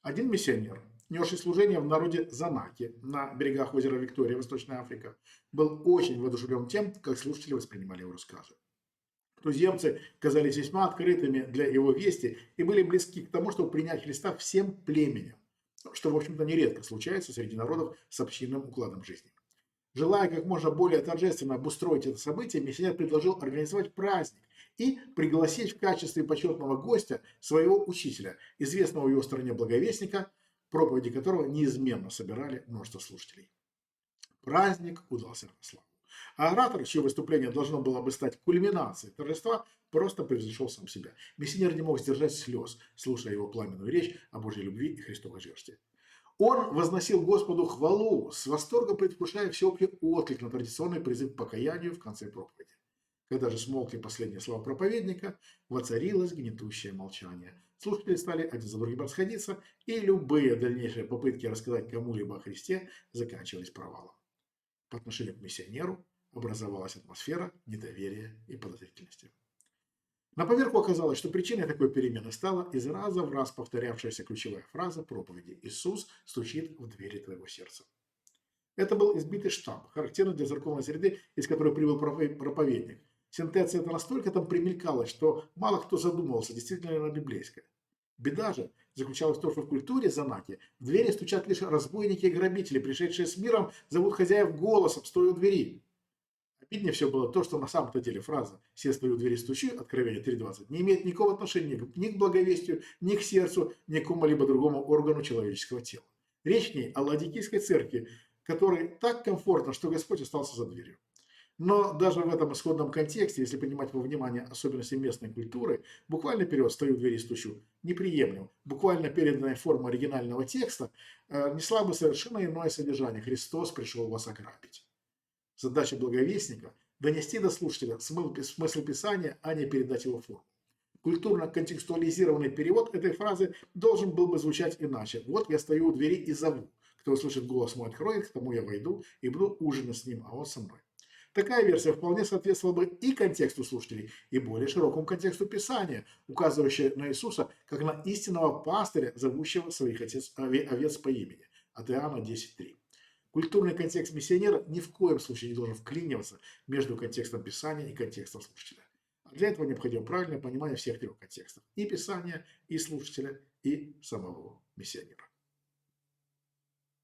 Один миссионер, несший служение в народе Занаки на берегах озера Виктория, Восточная Африка, был очень воодушевлен тем, как слушатели воспринимали его рассказы. Туземцы казались весьма открытыми для его вести и были близки к тому, чтобы принять Христа всем племенем, что, в общем-то, нередко случается среди народов с общинным укладом жизни. Желая как можно более торжественно обустроить это событие, миссионер предложил организовать праздник и пригласить в качестве почетного гостя своего учителя, известного в его стране благовестника, проповеди которого неизменно собирали множество слушателей. Праздник удался на славу. А оратор, чье выступление должно было бы стать кульминацией торжества, просто превзошел сам себя. Миссионер не мог сдержать слез, слушая его пламенную речь о Божьей любви и Христовой жертве. Он возносил Господу хвалу, с восторгом предвкушая всеобщий отклик на традиционный призыв к покаянию в конце проповеди. Когда же смолкли последние слова проповедника, воцарилось гнетущее молчание. Слушатели стали один за другим расходиться, и любые дальнейшие попытки рассказать кому-либо о Христе заканчивались провалом. По отношению к миссионеру образовалась атмосфера недоверия и подозрительности. На поверку оказалось, что причиной такой перемены стала из раза в раз повторявшаяся ключевая фраза проповеди «Иисус стучит в двери твоего сердца». Это был избитый штамп, характерный для церковной среды, из которой прибыл проповедник. Сентенция эта настолько там примелькалась, что мало кто задумывался, действительно ли она библейская. Беда же заключалась в том, что в культуре Занаки в двери стучат лишь разбойники и грабители, пришедшие с миром, зовут хозяев голосом, стоя у двери. Обиднее все было то, что на самом-то деле фраза «все стою у двери стучу» Откровение 3.20 не имеет никакого отношения ни к благовестию, ни к сердцу, ни к какому-либо другому органу человеческого тела. Речь в ней о Ладикийской церкви, которой так комфортно, что Господь остался за дверью. Но даже в этом исходном контексте, если принимать во внимание особенности местной культуры, буквальный перевод «стою у двери и стучу» неприемлем. Буквально переданная форма оригинального текста несла бы совершенно иное содержание. Христос пришел вас ограбить. Задача благовестника – донести до слушателя смысл Писания, а не передать его форму. Культурно контекстуализированный перевод этой фразы должен был бы звучать иначе. Вот я стою у двери и зову. Кто услышит голос мой, откроет, к тому я войду и буду ужинать с ним, а он со мной. Такая версия вполне соответствовала бы и контексту слушателей, и более широкому контексту Писания, указывающего на Иисуса как на истинного пастыря, зовущего своих овец по имени. От Иоанна 10.3. Культурный контекст миссионера ни в коем случае не должен вклиниваться между контекстом Писания и контекстом слушателя. А для этого необходимо правильное понимание всех трех контекстов – и Писания, и слушателя, и самого миссионера.